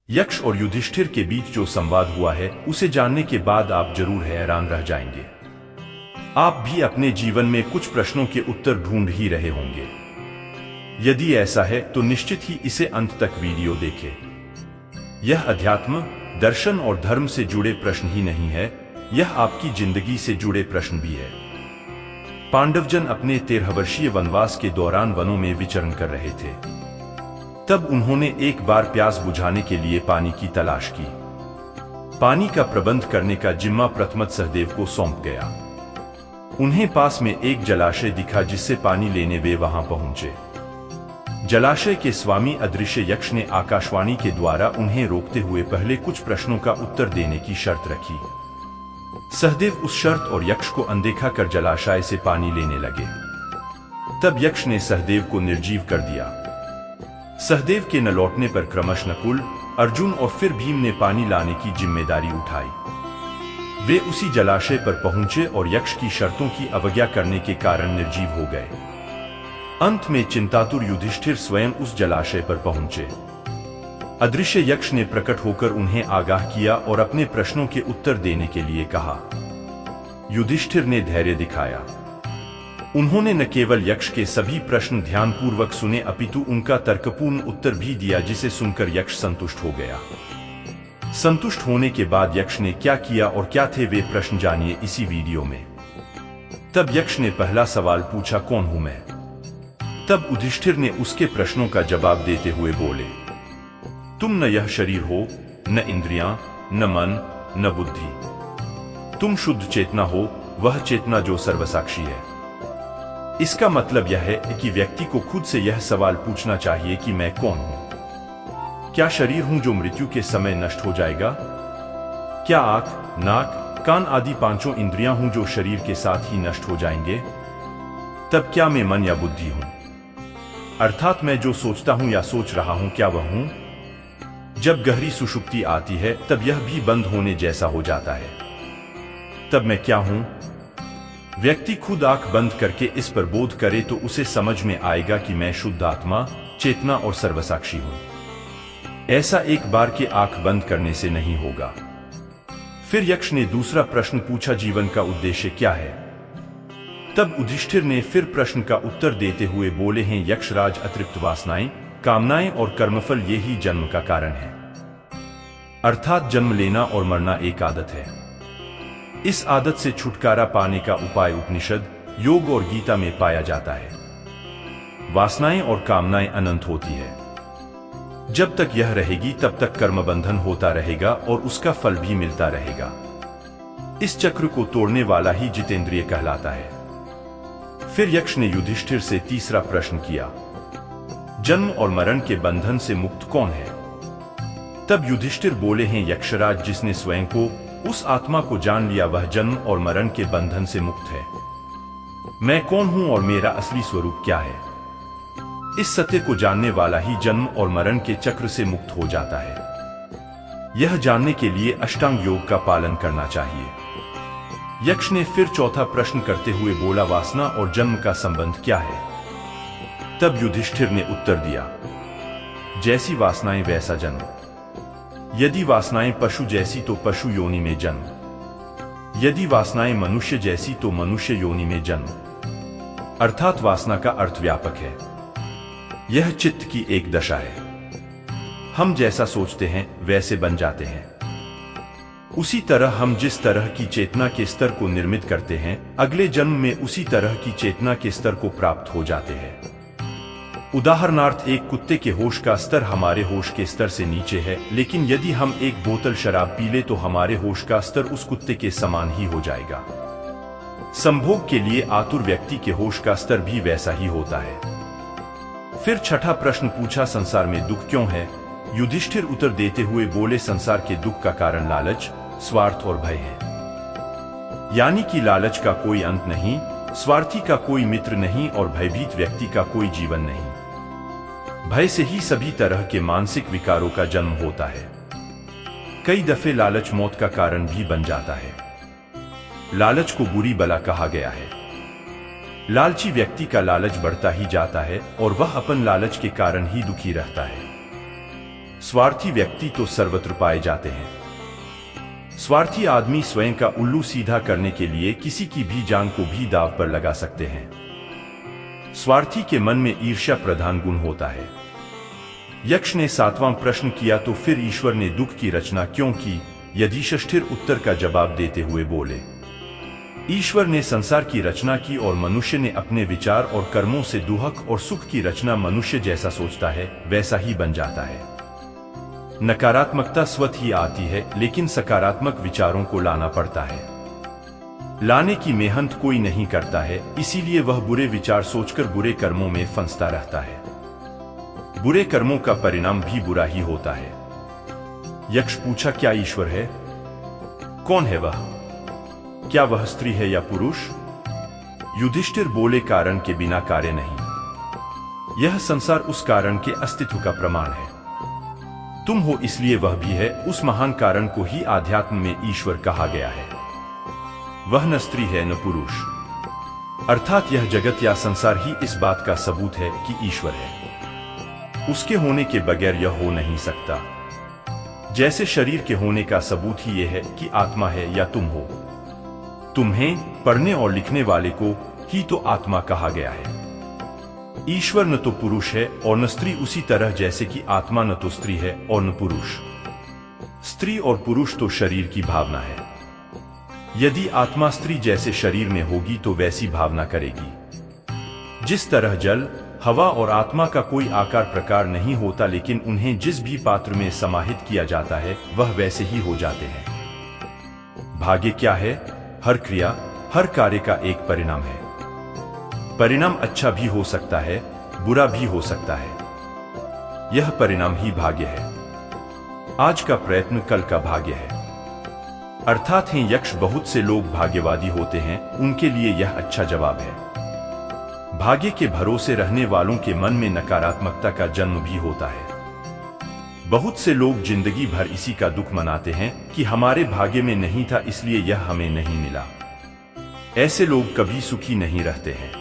यक्ष और युधिष्ठिर के बीच जो संवाद हुआ है उसे जानने के बाद आप जरूर हैरान रह जाएंगे। आप भी अपने जीवन में कुछ प्रश्नों के उत्तर ढूंढ ही रहे होंगे। यदि ऐसा है तो निश्चित ही इसे अंत तक वीडियो देखें। यह अध्यात्म, दर्शन और धर्म से जुड़े प्रश्न ही नहीं है, यह आपकी जिंदगी से जुड़े प्रश्न भी है। पांडवजन अपने 13 वर्षीय वनवास के दौरान वनों में विचरण कर रहे थे। तब उन्होंने एक बार प्यास बुझाने के लिए पानी की तलाश की। पानी का प्रबंध करने का जिम्मा प्रथमत सहदेव को सौंप गया। उन्हें पास में एक जलाशय दिखा जिससे पानी लेने वे वहां पहुंचे। जलाशय के स्वामी अदृश्य यक्ष ने आकाशवाणी के द्वारा उन्हें रोकते हुए पहले कुछ प्रश्नों का उत्तर देने की शर्त रखी। सहदेव उस शर्त और यक्ष को अनदेखा कर जलाशय से पानी लेने लगे। तब यक्ष ने सहदेव को निर्जीव कर दिया। सहदेव के न लौटने पर क्रमश नकुल, अर्जुन और फिर भीम ने पानी लाने की जिम्मेदारी उठाई। वे उसी जलाशय पर पहुंचे और यक्ष की शर्तों की अवज्ञा करने के कारण निर्जीव हो गए। अंत में चिंतातुर युधिष्ठिर स्वयं उस जलाशय पर पहुंचे। अदृश्य यक्ष ने प्रकट होकर उन्हें आगाह किया और अपने प्रश्नों के उत्तर देने के लिए कहा। युधिष्ठिर ने धैर्य दिखाया। उन्होंने न केवल यक्ष के सभी प्रश्न ध्यानपूर्वक सुने अपितु उनका तर्कपूर्ण उत्तर भी दिया, जिसे सुनकर यक्ष संतुष्ट हो गया। संतुष्ट होने के बाद यक्ष ने क्या किया और क्या थे वे प्रश्न, जानिए इसी वीडियो में। तब यक्ष ने पहला सवाल पूछा, कौन हूं मैं? तब युधिष्ठिर ने उसके प्रश्नों का जवाब देते हुए बोले, तुम न यह शरीर हो, न इंद्रियां, न मन, न बुद्धि। तुम शुद्ध चेतना हो, वह चेतना जो सर्वसाक्षी है। इसका मतलब यह है कि व्यक्ति को खुद से यह सवाल पूछना चाहिए कि मैं कौन हूं? क्या शरीर हूं जो मृत्यु के समय नष्ट हो जाएगा? क्या आंख, नाक, कान आदि पांचों इंद्रियां हूं जो शरीर के साथ ही नष्ट हो जाएंगे? तब क्या मैं मन या बुद्धि हूं? अर्थात मैं जो सोचता हूं या सोच रहा हूं, क्या वह हूं? जब गहरी सुषुप्ति आती है तब यह भी बंद होने जैसा हो जाता है। तब मैं क्या हूं? व्यक्ति खुद आंख बंद करके इस पर बोध करे तो उसे समझ में आएगा कि मैं शुद्ध आत्मा, चेतना और सर्वसाक्षी हूं। ऐसा एक बार के आंख बंद करने से नहीं होगा। फिर यक्ष ने दूसरा प्रश्न पूछा, जीवन का उद्देश्य क्या है? तब युधिष्ठिर ने फिर प्रश्न का उत्तर देते हुए बोले हैं, यक्षराज, अतृप्त वासनाएं, कामनाएं और कर्मफल ये ही जन्म का कारण है। अर्थात जन्म लेना और मरना एक आदत है। इस आदत से छुटकारा पाने का उपाय उपनिषद, योग और गीता में पाया जाता है। वासनाएं और कामनाएं अनंत होती है। जब तक यह रहेगी तब तक कर्म बंधन होता रहेगा और उसका फल भी मिलता रहेगा। इस चक्र को तोड़ने वाला ही जितेंद्रिय कहलाता है। फिर यक्ष ने युधिष्ठिर से तीसरा प्रश्न किया, जन्म और मरण के बंधन से मुक्त कौन है? तब युधिष्ठिर बोले हैं, यक्षराज, जिसने स्वयं को, उस आत्मा को जान लिया, वह जन्म और मरण के बंधन से मुक्त है। मैं कौन हूं और मेरा असली स्वरूप क्या है? इस सत्य को जानने वाला ही जन्म और मरण के चक्र से मुक्त हो जाता है। यह जानने के लिए अष्टांग योग का पालन करना चाहिए। यक्ष ने फिर चौथा प्रश्न करते हुए बोला, वासना और जन्म का संबंध क्या है? तब युधिष्ठिर ने उत्तर दिया, जैसी वासनाएं वैसा जन्म। यदि वासनाएं पशु जैसी तो पशु योनि में जन्म। यदि वासनाएं मनुष्य जैसी तो मनुष्य योनि में जन्म। अर्थात वासना का अर्थ व्यापक है। यह चित्त की एक दशा है। हम जैसा सोचते हैं वैसे बन जाते हैं। उसी तरह हम जिस तरह की चेतना के स्तर को निर्मित करते हैं, अगले जन्म में उसी तरह की चेतना के स्तर को प्राप्त हो जाते हैं। उदाहरणार्थ, एक कुत्ते के होश का स्तर हमारे होश के स्तर से नीचे है, लेकिन यदि हम एक बोतल शराब पी ले तो हमारे होश का स्तर उस कुत्ते के समान ही हो जाएगा। संभोग के लिए आतुर व्यक्ति के होश का स्तर भी वैसा ही होता है। फिर छठा प्रश्न पूछा, संसार में दुख क्यों है? युधिष्ठिर उत्तर देते हुए बोले, संसार के दुख का कारण लालच, स्वार्थ और भय है। यानी कि लालच का कोई अंत नहीं, स्वार्थी का कोई मित्र नहीं और भयभीत व्यक्ति का कोई जीवन नहीं। भय से ही सभी तरह के मानसिक विकारों का जन्म होता है। कई दफे लालच मौत का कारण भी बन जाता है। लालच को बुरी बला कहा गया है। लालची व्यक्ति का लालच बढ़ता ही जाता है और वह अपन लालच के कारण ही दुखी रहता है। स्वार्थी व्यक्ति तो सर्वत्र पाए जाते हैं। स्वार्थी आदमी स्वयं का उल्लू सीधा करने के लिए किसी की भी जान को भी दांव पर लगा सकते हैं। स्वार्थी के मन में ईर्ष्या प्रधान गुण होता है। यक्ष ने 7वां प्रश्न किया तो फिर ईश्वर ने दुख की रचना क्यों की? युधिष्ठिर उत्तर का जवाब देते हुए बोले, ईश्वर ने संसार की रचना की और मनुष्य ने अपने विचार और कर्मों से दुख और सुख की रचना मनुष्य जैसा सोचता है वैसा ही बन जाता है। नकारात्मकता स्वतः ही आती है, लेकिन सकारात्मक विचारों को लाना पड़ता है। लाने की मेहनत कोई नहीं करता है, इसीलिए वह बुरे विचार सोचकर बुरे कर्मों में फंसता रहता है। बुरे कर्मों का परिणाम भी बुरा ही होता है। यक्ष पूछा, क्या ईश्वर है? कौन है वह? क्या वह स्त्री है या पुरुष? युधिष्ठिर बोले, कारण के बिना कार्य नहीं। यह संसार उस कारण के अस्तित्व का प्रमाण है। तुम हो इसलिए वह भी है। उस महान कारण को ही आध्यात्म में ईश्वर कहा गया है। वह न स्त्री है न पुरुष, अर्थात यह जगत या संसार ही इस बात का सबूत है कि ईश्वर है। उसके होने के बगैर यह हो नहीं सकता। जैसे शरीर के होने का सबूत ही यह है कि आत्मा है या तुम हो। तुम्हें पढ़ने और लिखने वाले को ही तो आत्मा कहा गया है। ईश्वर न तो पुरुष है और न स्त्री, उसी तरह जैसे कि आत्मा न तो स्त्री है और न पुरुष। स्त्री और पुरुष तो शरीर की भावना है। यदि आत्मा स्त्री जैसे शरीर में होगी तो वैसी भावना करेगी। जिस तरह जल, हवा और आत्मा का कोई आकार प्रकार नहीं होता, लेकिन उन्हें जिस भी पात्र में समाहित किया जाता है वह वैसे ही हो जाते हैं। भाग्य क्या है? हर क्रिया, हर कार्य का एक परिणाम है। परिणाम अच्छा भी हो सकता है, बुरा भी हो सकता है। यह परिणाम ही भाग्य है। आज का प्रयत्न कल का भाग्य है। अर्थात हैं यक्ष, बहुत से लोग भाग्यवादी होते हैं, उनके लिए यह अच्छा जवाब है। भाग्य के भरोसे रहने वालों के मन में नकारात्मकता का जन्म भी होता है। बहुत से लोग जिंदगी भर इसी का दुख मनाते हैं कि हमारे भाग्य में नहीं था इसलिए यह हमें नहीं मिला। ऐसे लोग कभी सुखी नहीं रहते हैं।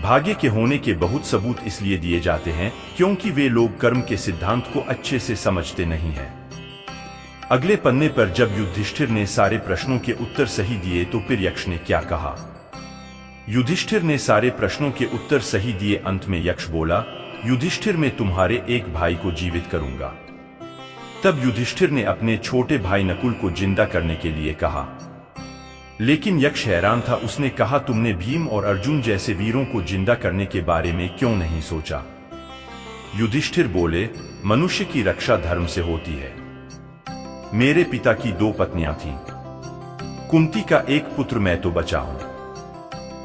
भाग्य के होने के बहुत सबूत इसलिए दिए जाते हैं क्योंकि वे लोग कर्म के सिद्धांत को अच्छे से समझते नहीं हैं। अगले पन्ने पर जब युधिष्ठिर ने सारे प्रश्नों के उत्तर सही दिए तो फिर यक्ष ने क्या कहा? युधिष्ठिर ने सारे प्रश्नों के उत्तर सही दिए। अंत में यक्ष बोला, युधिष्ठिर, मैं तुम्हारे एक भाई को जीवित करूंगा। तब युधिष्ठिर ने अपने छोटे भाई नकुल को जिंदा करने के लिए कहा, लेकिन यक्ष हैरान था। उसने कहा, तुमने भीम और अर्जुन जैसे वीरों को जिंदा करने के बारे में क्यों नहीं सोचा? युधिष्ठिर बोले, मनुष्य की रक्षा धर्म से होती है। मेरे पिता की 2 पत्नियां थीं। कुंती का एक पुत्र मैं तो बचा हूं।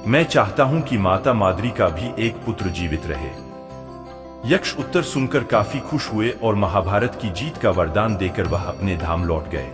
मैं चाहता हूं कि माता माद्री का भी एक पुत्र जीवित रहे। यक्ष उत्तर सुनकर काफी खुश हुए और महाभारत की जीत का वरदान देकर वह अपने धाम लौट गए।